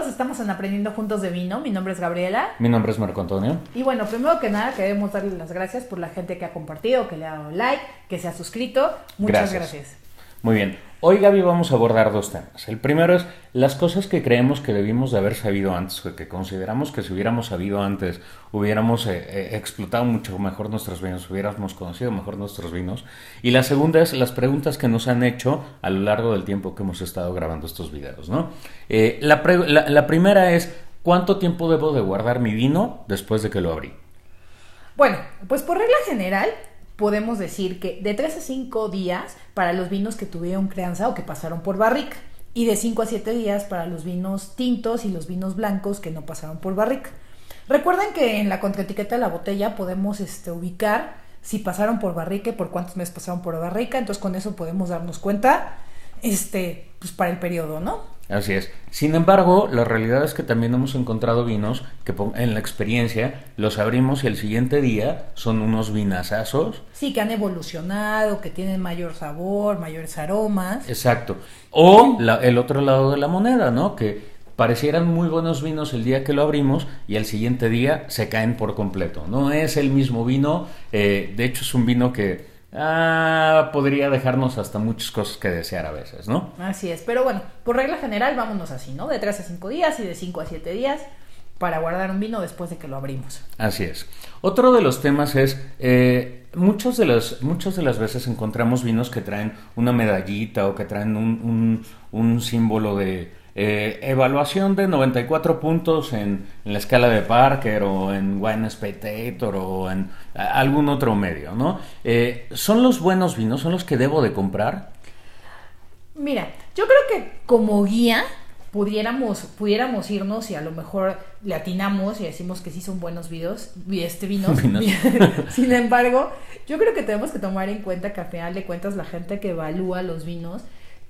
estamos en Aprendiendo Juntos de Vino. Mi nombre es Gabriela. Mi nombre es Marco Antonio. Y bueno, primero que nada queremos darle las gracias por la gente que ha compartido, que le ha dado like, que se ha suscrito. Muchas gracias. Muy bien. Hoy, Gaby, vamos a abordar dos temas. El primero es las cosas que creemos que debimos de haber sabido antes, o que consideramos que si hubiéramos sabido antes, hubiéramos explotado mucho mejor nuestros vinos, hubiéramos conocido mejor nuestros vinos. Y la segunda es las preguntas que nos han hecho a lo largo del tiempo que hemos estado grabando estos videos, ¿no? La primera es, ¿cuánto tiempo debo de guardar mi vino después de que lo abrí? Bueno, pues por regla general podemos decir que de 3 a 5 días para los vinos que tuvieron crianza o que pasaron por barrica, y de 5 a 7 días para los vinos tintos y los vinos blancos que no pasaron por barrica. Recuerden que en la contraetiqueta de la botella podemos ubicar si pasaron por barrica y por cuántos meses pasaron por barrica, entonces con eso podemos darnos cuenta pues para el periodo, ¿no? Así es. Sin embargo, la realidad es que también hemos encontrado vinos que en la experiencia los abrimos y el siguiente día son unos vinazazos. Sí, que han evolucionado, que tienen mayor sabor, mayores aromas. Exacto. O el otro lado de la moneda, ¿no? Que parecieran muy buenos vinos el día que lo abrimos y el siguiente día se caen por completo. No es el mismo vino, de hecho es un vino que podría dejarnos hasta muchas cosas que desear a veces, ¿no? Así es, pero bueno, por regla general vámonos así, ¿no? De 3 a 5 días y de 5 a 7 días para guardar un vino después de que lo abrimos. Así es. Otro de los temas es, muchas de las veces encontramos vinos que traen una medallita o que traen un símbolo de evaluación de 94 puntos en la escala de Parker o en Wine Spectator o en algún otro medio, ¿no? ¿Son los buenos vinos? ¿Son los que debo de comprar? Mira, yo creo que como guía pudiéramos irnos y a lo mejor le atinamos y decimos que sí son buenos vinos. Sin embargo, yo creo que tenemos que tomar en cuenta que al final de cuentas la gente que evalúa los vinos,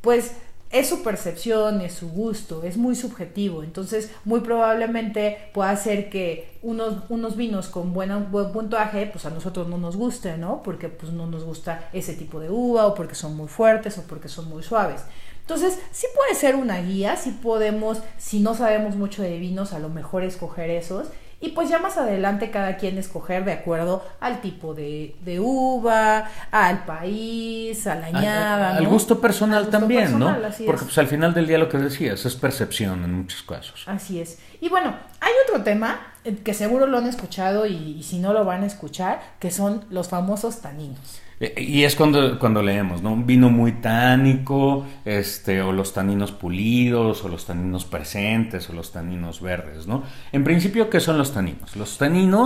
pues es su percepción, es su gusto, es muy subjetivo. Entonces, muy probablemente pueda ser que unos vinos con buen puntaje, pues a nosotros no nos guste, ¿no? Porque pues no nos gusta ese tipo de uva, o porque son muy fuertes, o porque son muy suaves. Entonces, sí puede ser una guía, sí podemos, si no sabemos mucho de vinos, a lo mejor escoger esos. Y pues ya más adelante cada quien escoger de acuerdo al tipo de uva, al país, a la añada, al gusto personal, al gusto también, personal, ¿no? Porque pues al final del día lo que decías es percepción en muchos casos. Así es. Y bueno, hay otro tema que seguro lo han escuchado y si no lo van a escuchar, que son los famosos taninos. Y es cuando leemos, ¿no? Un vino muy tánico, o los taninos pulidos, o los taninos presentes, o los taninos verdes, ¿no? En principio, ¿qué son los taninos? Los taninos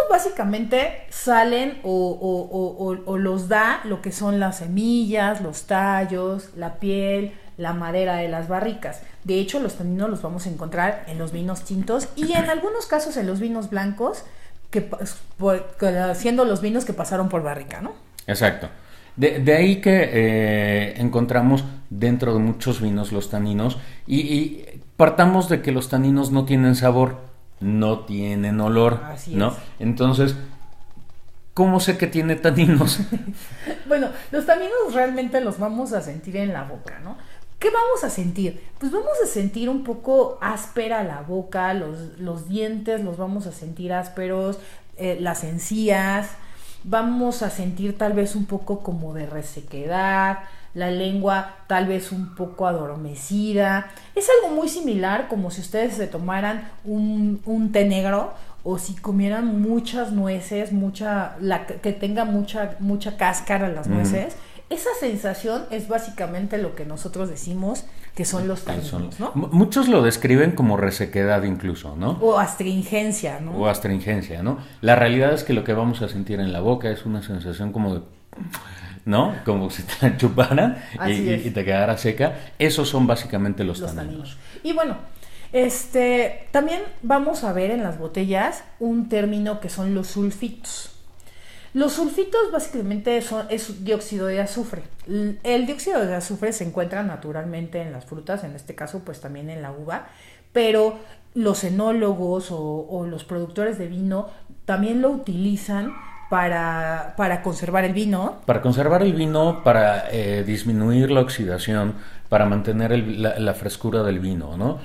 básicamente salen o los da lo que son las semillas, los tallos, la piel, la madera de las barricas. De hecho, los taninos los vamos a encontrar en los vinos tintos y en algunos casos en los vinos blancos, siendo los vinos que pasaron por barrica, ¿no? Exacto. De ahí que encontramos dentro de muchos vinos los taninos y partamos de que los taninos no tienen sabor, no tienen olor. Así ¿no? Es. Entonces, ¿cómo sé que tiene taninos? Bueno, los taninos realmente los vamos a sentir en la boca, ¿no? ¿Qué vamos a sentir? Pues vamos a sentir un poco áspera la boca, los dientes los vamos a sentir ásperos, las encías, vamos a sentir tal vez un poco como de resequedad, la lengua tal vez un poco adormecida. Es algo muy similar como si ustedes se tomaran un té negro o si comieran muchas nueces, que tenga mucha cáscara las nueces. Esa sensación es básicamente lo que nosotros decimos que son los taninos, ¿no? Muchos lo describen como resequedad incluso, ¿no? O astringencia, ¿no? O astringencia, ¿no? La realidad es que lo que vamos a sentir en la boca es una sensación como de, ¿no? Como si te la chuparan y te quedara seca. Esos son básicamente los taninos. Y bueno, también vamos a ver en las botellas un término que son los sulfitos. Los sulfitos básicamente es dióxido de azufre. El dióxido de azufre se encuentra naturalmente en las frutas, en este caso pues también en la uva, pero los enólogos o los productores de vino también lo utilizan para conservar el vino. Para conservar el vino, para disminuir la oxidación, para mantener la frescura del vino, ¿no?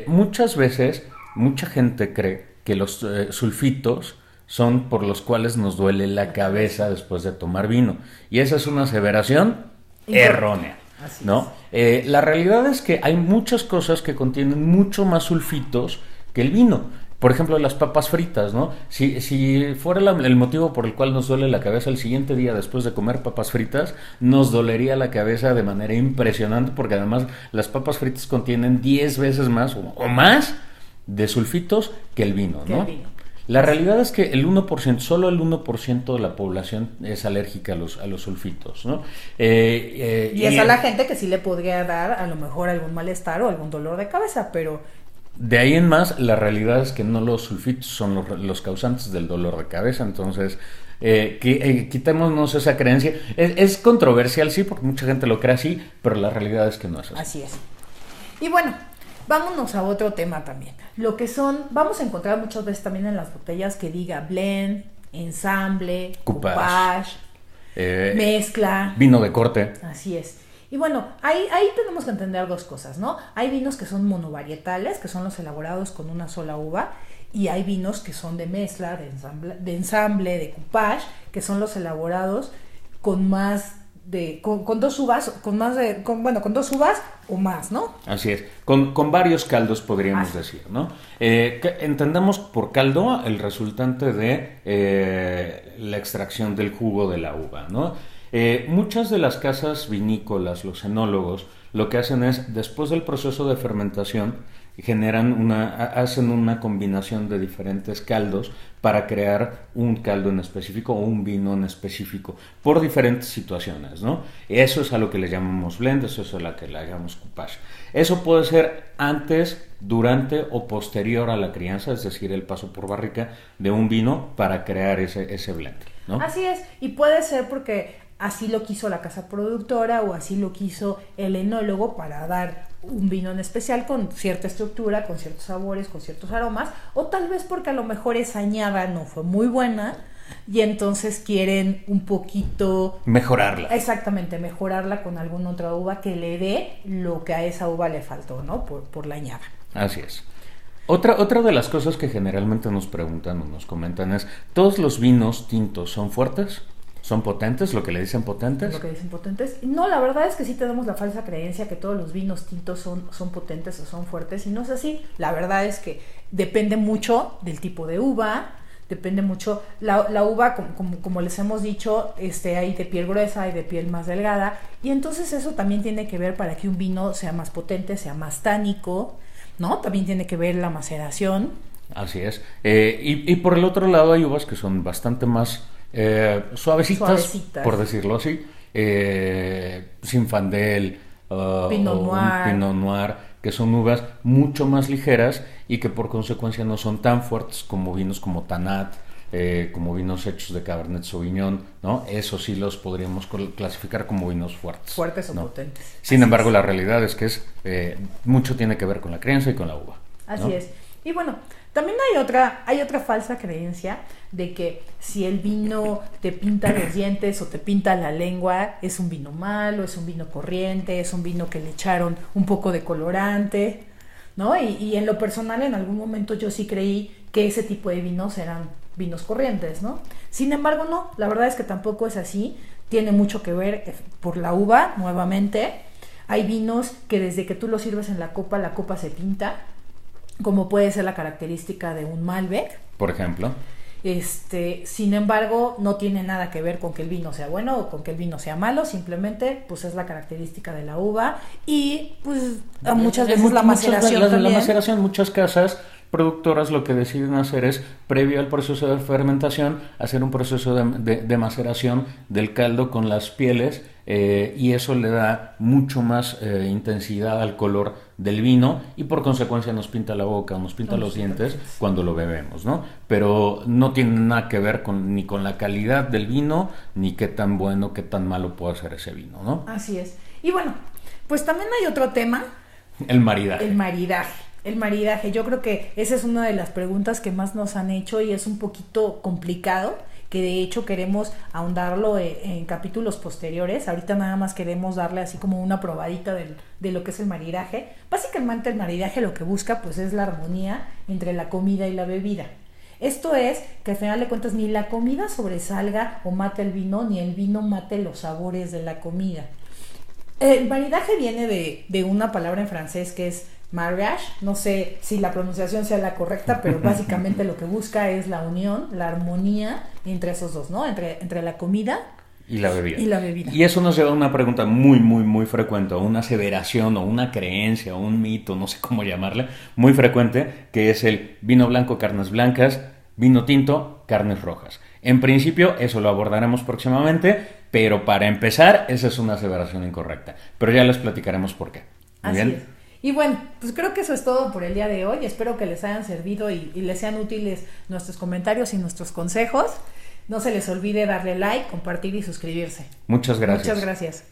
Muchas veces, mucha gente cree que los sulfitos son por los cuales nos duele la cabeza después de tomar vino. Y esa es una aseveración errónea, ¿no? La realidad es que hay muchas cosas que contienen mucho más sulfitos que el vino. Por ejemplo, las papas fritas, ¿no? Si fuera el motivo por el cual nos duele la cabeza el siguiente día después de comer papas fritas, nos dolería la cabeza de manera impresionante, porque además las papas fritas contienen 10 veces más o más de sulfitos que el vino, ¿no? La realidad es que el 1%, solo el 1% de la población es alérgica a los sulfitos, ¿no? Y es a la gente que sí le podría dar a lo mejor algún malestar o algún dolor de cabeza, pero... De ahí en más, la realidad es que no los sulfitos son los causantes del dolor de cabeza, entonces quitémonos esa creencia. Es controversial, sí, porque mucha gente lo cree así, pero la realidad es que no es así. Así es. Y bueno, vámonos a otro tema también. Lo que vamos a encontrar muchas veces también en las botellas que diga blend, ensamble, coupage, mezcla. Vino de corte. Así es. Y bueno, ahí tenemos que entender dos cosas, ¿no? Hay vinos que son monovarietales, que son los elaborados con una sola uva, y hay vinos que son de mezcla, de ensamble, de coupage, que son los elaborados con más con dos uvas, con dos uvas o más, ¿no? Así es, con varios caldos podríamos decir, ¿no? Entendemos por caldo el resultante de la extracción del jugo de la uva, ¿no? Muchas de las casas vinícolas, los enólogos, lo que hacen es, después del proceso de fermentación, hacen una combinación de diferentes caldos para crear un caldo en específico o un vino en específico, por diferentes situaciones, ¿no? Eso es a lo que le llamamos blend, eso es a lo que le llamamos coupage. Eso puede ser antes, durante o posterior a la crianza, es decir, el paso por barrica de un vino para crear ese blend, ¿no? Así es, y puede ser porque así lo quiso la casa productora o así lo quiso el enólogo para dar un vino en especial con cierta estructura, con ciertos sabores, con ciertos aromas, o tal vez porque a lo mejor esa añada no fue muy buena y entonces quieren un poquito... mejorarla. Exactamente, mejorarla con alguna otra uva que le dé lo que a esa uva le faltó, ¿no? Por la añada. Así es. Otra de las cosas que generalmente nos preguntan o nos comentan es, ¿todos los vinos tintos son fuertes? ¿Son potentes? ¿Lo que le dicen potentes? Lo que dicen potentes. No, la verdad es que sí tenemos la falsa creencia que todos los vinos tintos son potentes o son fuertes, y no es así. La verdad es que depende mucho del tipo de uva, depende mucho. La uva, como les hemos dicho, hay de piel gruesa, hay de piel más delgada, y entonces eso también tiene que ver para que un vino sea más potente, sea más tánico, ¿no? También tiene que ver la maceración. Así es. Y por el otro lado hay uvas que son bastante más... suavecitas, por decirlo así, Zinfandel, Pinot Noir, que son uvas mucho más ligeras y que por consecuencia no son tan fuertes como vinos como Tanat, como vinos hechos de Cabernet Sauvignon, ¿no? Eso sí los podríamos clasificar como vinos fuertes. Fuertes o ¿no? potentes. Sin embargo, la realidad es que mucho tiene que ver con la crianza y con la uva. Así ¿no? es. Y bueno, también hay otra falsa creencia de que si el vino te pinta los dientes o te pinta la lengua, es un vino malo, es un vino corriente, es un vino que le echaron un poco de colorante, ¿no? Y en lo personal, en algún momento yo sí creí que ese tipo de vinos eran vinos corrientes, ¿no? Sin embargo, no, la verdad es que tampoco es así. Tiene mucho que ver por la uva, nuevamente. Hay vinos que desde que tú los sirves en la copa se pinta, como puede ser la característica de un Malbec, por ejemplo. Sin embargo, no tiene nada que ver con que el vino sea bueno o con que el vino sea malo, simplemente pues es la característica de la uva y pues muchas veces la maceración también. La maceración, muchas casas productoras lo que deciden hacer es, previo al proceso de fermentación, hacer un proceso de maceración del caldo con las pieles, y eso le da mucho más intensidad al color del vino y por consecuencia nos pinta la boca, nos pinta los dientes cuando lo bebemos, ¿no? Pero no tiene nada que ver ni con la calidad del vino, ni qué tan bueno, qué tan malo puede ser ese vino, ¿no? Así es. Y bueno, pues también hay otro tema. El maridaje. El maridaje, yo creo que esa es una de las preguntas que más nos han hecho y es un poquito complicado, que de hecho queremos ahondarlo en capítulos posteriores. Ahorita nada más queremos darle así como una probadita de lo que es el maridaje. Básicamente el maridaje lo que busca pues es la armonía entre la comida y la bebida. Esto es que al final de cuentas ni la comida sobresalga o mate el vino, ni el vino mate los sabores de la comida. El maridaje viene de una palabra en francés que es mariage. No sé si la pronunciación sea la correcta, pero básicamente lo que busca es la unión, la armonía entre esos dos, ¿no? Entre la comida y la bebida. Y la bebida. Y eso nos lleva a una pregunta muy, muy, muy frecuente, o una aseveración, o una creencia, o un mito, no sé cómo llamarle, muy frecuente, que es el vino blanco, carnes blancas, vino tinto, carnes rojas. En principio, eso lo abordaremos próximamente, pero para empezar, esa es una aseveración incorrecta. Pero ya les platicaremos por qué. ¿Muy Así bien? es. Y bueno, pues creo que eso es todo por el día de hoy. Espero que les hayan servido y les sean útiles nuestros comentarios y nuestros consejos. No se les olvide darle like, compartir y suscribirse. Muchas gracias. Muchas gracias.